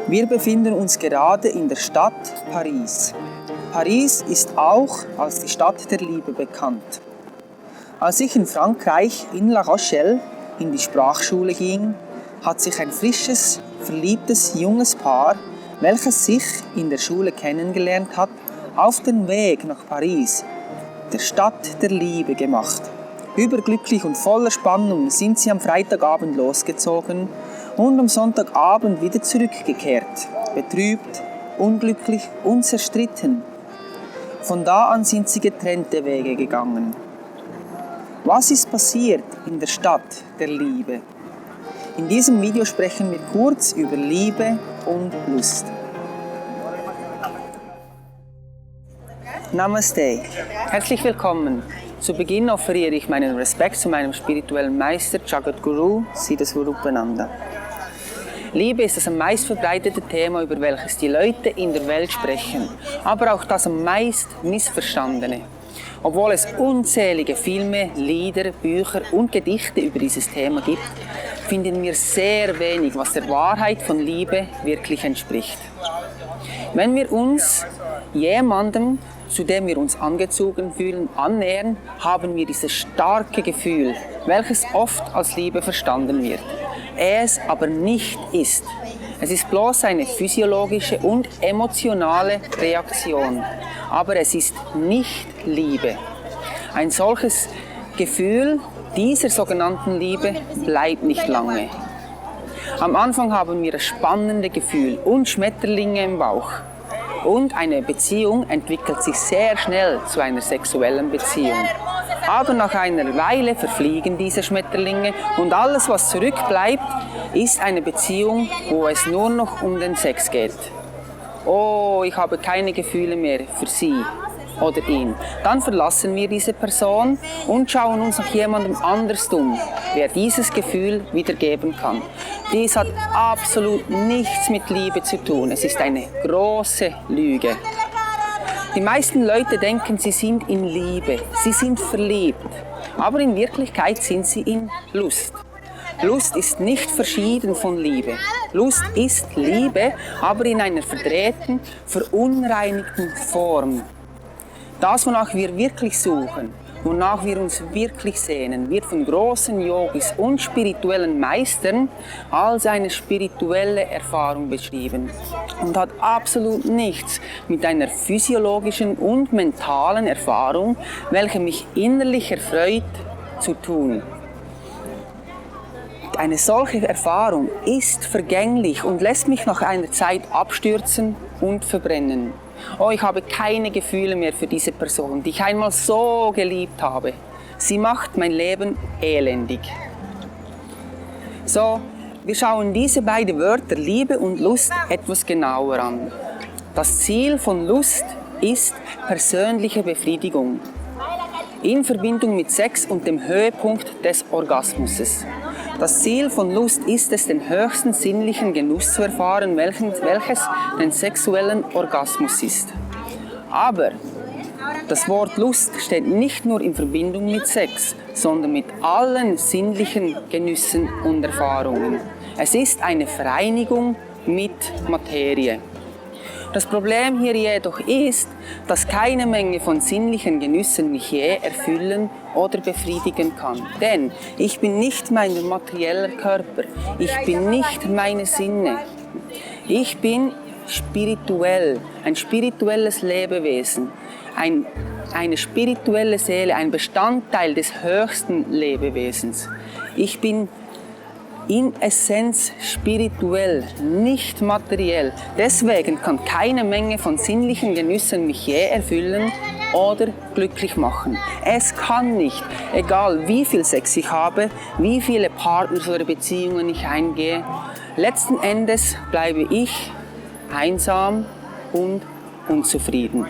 Wir befinden uns gerade in der Stadt Paris. Paris ist auch als die Stadt der Liebe bekannt. Als ich in Frankreich in La Rochelle in die Sprachschule ging, hat sich ein frisches, verliebtes junges Paar, welches sich in der Schule kennengelernt hat, auf den Weg nach Paris, der Stadt der Liebe, gemacht. Überglücklich und voller Spannung sind sie am Freitagabend losgezogen und am Sonntagabend wieder zurückgekehrt, betrübt, unglücklich und zerstritten. Von da an sind sie getrennte Wege gegangen. Was ist passiert in der Stadt der Liebe? In diesem Video sprechen wir kurz über Liebe und Lust. Namaste. Herzlich willkommen. Zu Beginn offeriere ich meinen Respekt zu meinem spirituellen Meister Jagat Guru, Siddha Swarupananda. Liebe ist das am meist verbreitete Thema, über welches die Leute in der Welt sprechen, aber auch das am meist missverstandene. Obwohl es unzählige Filme, Lieder, Bücher und Gedichte über dieses Thema gibt, finden wir sehr wenig, was der Wahrheit von Liebe wirklich entspricht. Wenn wir uns jemandem, zu dem wir uns angezogen fühlen, annähern, haben wir dieses starke Gefühl, welches oft als Liebe verstanden wird, es aber nicht ist. Es ist bloß eine physiologische und emotionale Reaktion, aber es ist nicht Liebe. Ein solches Gefühl dieser sogenannten Liebe bleibt nicht lange. Am Anfang haben wir das spannende Gefühl und Schmetterlinge im Bauch. Und eine Beziehung entwickelt sich sehr schnell zu einer sexuellen Beziehung. Aber nach einer Weile verfliegen diese Schmetterlinge und alles, was zurückbleibt, ist eine Beziehung, wo es nur noch um den Sex geht. Oh, ich habe keine Gefühle mehr für sie oder ihn. Dann verlassen wir diese Person und schauen uns nach jemandem anders um, wer dieses Gefühl wiedergeben kann. Dies hat absolut nichts mit Liebe zu tun. Es ist eine große Lüge. Die meisten Leute denken, sie sind in Liebe, sie sind verliebt, aber in Wirklichkeit sind sie in Lust. Lust ist nicht verschieden von Liebe. Lust ist Liebe, aber in einer verdrehten, verunreinigten Form. Das, wonach wir wirklich suchen, wonach wir uns wirklich sehnen, wird von großen Yogis und spirituellen Meistern als eine spirituelle Erfahrung beschrieben und hat absolut nichts mit einer physiologischen und mentalen Erfahrung, welche mich innerlich erfreut, zu tun. Eine solche Erfahrung ist vergänglich und lässt mich nach einer Zeit abstürzen und verbrennen. Oh, ich habe keine Gefühle mehr für diese Person, die ich einmal so geliebt habe. Sie macht mein Leben elendig. So, wir schauen diese beiden Wörter Liebe und Lust etwas genauer an. Das Ziel von Lust ist persönliche Befriedigung in Verbindung mit Sex und dem Höhepunkt des Orgasmus. Das Ziel von Lust ist es, den höchsten sinnlichen Genuss zu erfahren, welches den sexuellen Orgasmus ist. Aber das Wort Lust steht nicht nur in Verbindung mit Sex, sondern mit allen sinnlichen Genüssen und Erfahrungen. Es ist eine Vereinigung mit Materie. Das Problem hier jedoch ist, dass keine Menge von sinnlichen Genüssen mich je erfüllen oder befriedigen kann. Denn ich bin nicht mein materieller Körper, ich bin nicht meine Sinne. Ich bin spirituell, ein spirituelles Lebewesen, eine spirituelle Seele, ein Bestandteil des höchsten Lebewesens. Ich bin in Essenz spirituell, nicht materiell. Deswegen kann keine Menge von sinnlichen Genüssen mich je erfüllen oder glücklich machen. Es kann nicht, egal wie viel Sex ich habe, wie viele Partner oder Beziehungen ich eingehe, letzten Endes bleibe ich einsam und unzufrieden.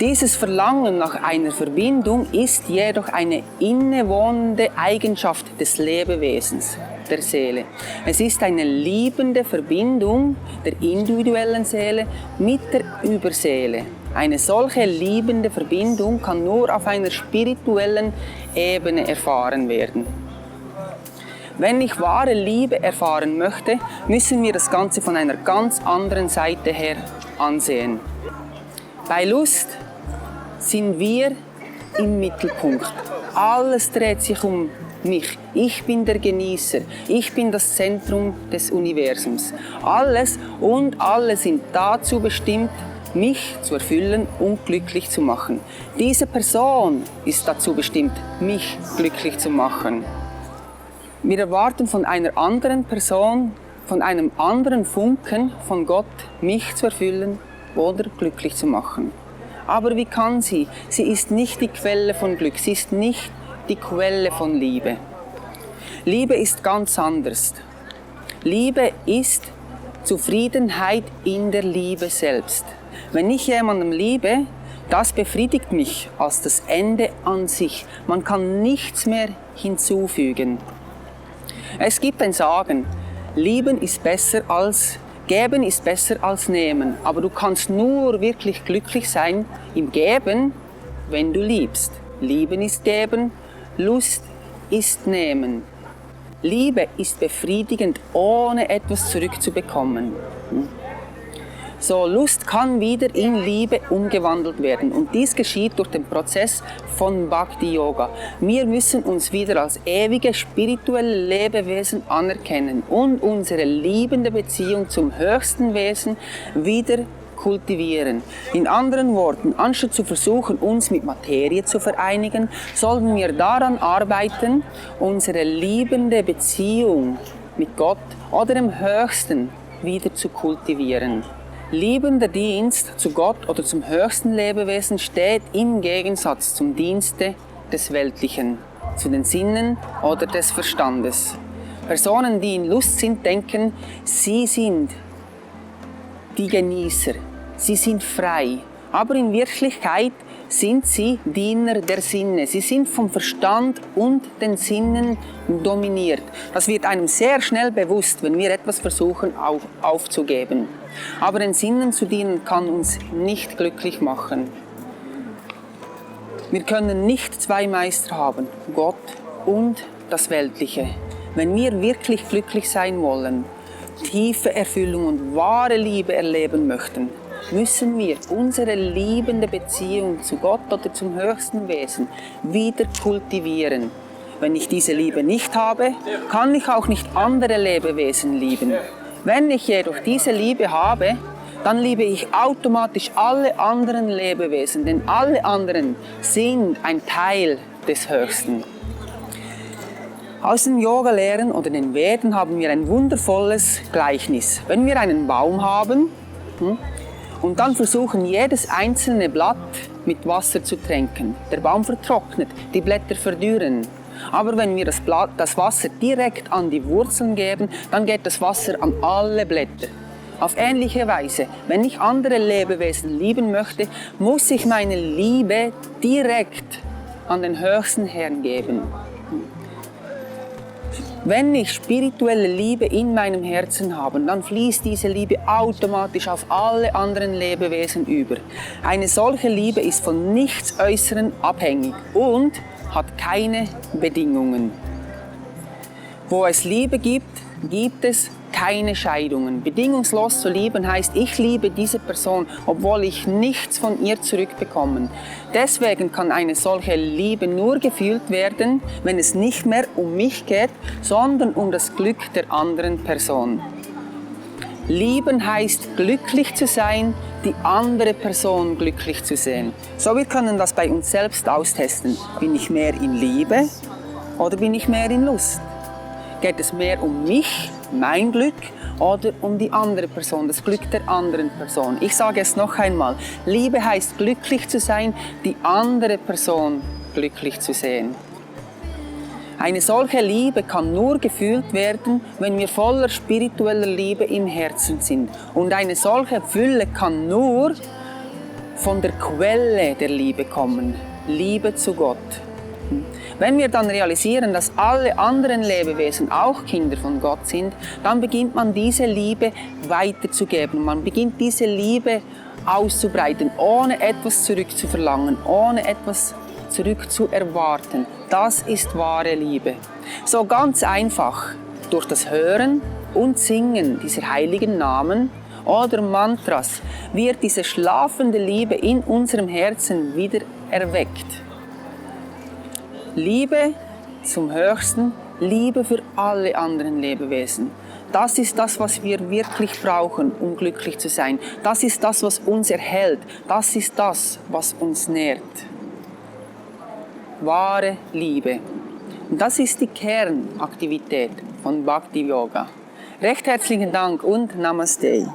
Dieses Verlangen nach einer Verbindung ist jedoch eine innewohnende Eigenschaft des Lebewesens, der Seele. Es ist eine liebende Verbindung der individuellen Seele mit der Überseele. Eine solche liebende Verbindung kann nur auf einer spirituellen Ebene erfahren werden. Wenn ich wahre Liebe erfahren möchte, müssen wir das Ganze von einer ganz anderen Seite her ansehen. Bei Lust sind wir im Mittelpunkt. Alles dreht sich um mich. Ich bin der Genießer. Ich bin das Zentrum des Universums. Alles und alle sind dazu bestimmt, mich zu erfüllen und glücklich zu machen. Diese Person ist dazu bestimmt, mich glücklich zu machen. Wir erwarten von einer anderen Person, von einem anderen Funken von Gott, mich zu erfüllen oder glücklich zu machen. Aber wie kann sie? Sie ist nicht die Quelle von Glück, sie ist nicht die Quelle von Liebe. Liebe ist ganz anders. Liebe ist Zufriedenheit in der Liebe selbst. Wenn ich jemanden liebe, das befriedigt mich als das Ende an sich. Man kann nichts mehr hinzufügen. Es gibt ein Sagen, geben ist besser als nehmen. Aber du kannst nur wirklich glücklich sein im Geben, wenn du liebst. Lieben ist geben, Lust ist nehmen. Liebe ist befriedigend, ohne etwas zurückzubekommen. So, Lust kann wieder in Liebe umgewandelt werden und dies geschieht durch den Prozess von Bhakti Yoga. Wir müssen uns wieder als ewige spirituelle Lebewesen anerkennen und unsere liebende Beziehung zum höchsten Wesen wieder kultivieren. In anderen Worten, anstatt zu versuchen, uns mit Materie zu vereinigen, sollten wir daran arbeiten, unsere liebende Beziehung mit Gott oder dem Höchsten wieder zu kultivieren. Liebender Dienst zu Gott oder zum höchsten Lebewesen steht im Gegensatz zum Dienste des Weltlichen, zu den Sinnen oder des Verstandes. Personen, die in Lust sind, denken, sie sind die Genießer, sie sind frei, aber in Wirklichkeit sind sie Diener der Sinne. Sie sind vom Verstand und den Sinnen dominiert. Das wird einem sehr schnell bewusst, wenn wir etwas versuchen aufzugeben. Aber den Sinnen zu dienen kann uns nicht glücklich machen. Wir können nicht zwei Meister haben, Gott und das Weltliche. Wenn wir wirklich glücklich sein wollen, tiefe Erfüllung und wahre Liebe erleben möchten, müssen wir unsere liebende Beziehung zu Gott oder zum höchsten Wesen wieder kultivieren. Wenn ich diese Liebe nicht habe, kann ich auch nicht andere Lebewesen lieben. Wenn ich jedoch diese Liebe habe, dann liebe ich automatisch alle anderen Lebewesen, denn alle anderen sind ein Teil des Höchsten. Aus den Yoga-Lehren oder den Veden haben wir ein wundervolles Gleichnis. Wenn wir einen Baum haben und dann versuchen, jedes einzelne Blatt mit Wasser zu tränken, der Baum vertrocknet, die Blätter verdürren. Aber wenn wir das Wasser direkt an die Wurzeln geben, dann geht das Wasser an alle Blätter. Auf ähnliche Weise, wenn ich andere Lebewesen lieben möchte, muss ich meine Liebe direkt an den höchsten Herrn geben. Wenn ich spirituelle Liebe in meinem Herzen habe, dann fließt diese Liebe automatisch auf alle anderen Lebewesen über. Eine solche Liebe ist von nichts Äußeren abhängig und hat keine Bedingungen. Wo es Liebe gibt, gibt es keine Scheidungen. Bedingungslos zu lieben heißt, ich liebe diese Person, obwohl ich nichts von ihr zurückbekomme. Deswegen kann eine solche Liebe nur gefühlt werden, wenn es nicht mehr um mich geht, sondern um das Glück der anderen Person. Lieben heißt, glücklich zu sein, die andere Person glücklich zu sehen. So, wir können das bei uns selbst austesten. Bin ich mehr in Liebe oder bin ich mehr in Lust? Geht es mehr um mich, mein Glück, oder um die andere Person, das Glück der anderen Person? Ich sage es noch einmal. Liebe heißt, glücklich zu sein, die andere Person glücklich zu sehen. Eine solche Liebe kann nur gefühlt werden, wenn wir voller spiritueller Liebe im Herzen sind. Und eine solche Fülle kann nur von der Quelle der Liebe kommen, Liebe zu Gott. Wenn wir dann realisieren, dass alle anderen Lebewesen auch Kinder von Gott sind, dann beginnt man diese Liebe weiterzugeben. Man beginnt diese Liebe auszubreiten, ohne etwas zurückzuverlangen, ohne etwas zurückzuerwarten. Das ist wahre Liebe. So ganz einfach, durch das Hören und Singen dieser heiligen Namen oder Mantras wird diese schlafende Liebe in unserem Herzen wieder erweckt. Liebe zum Höchsten, Liebe für alle anderen Lebewesen. Das ist das, was wir wirklich brauchen, um glücklich zu sein. Das ist das, was uns erhält. Das ist das, was uns nährt. Wahre Liebe. Und das ist die Kernaktivität von Bhakti Yoga. Recht herzlichen Dank und Namaste.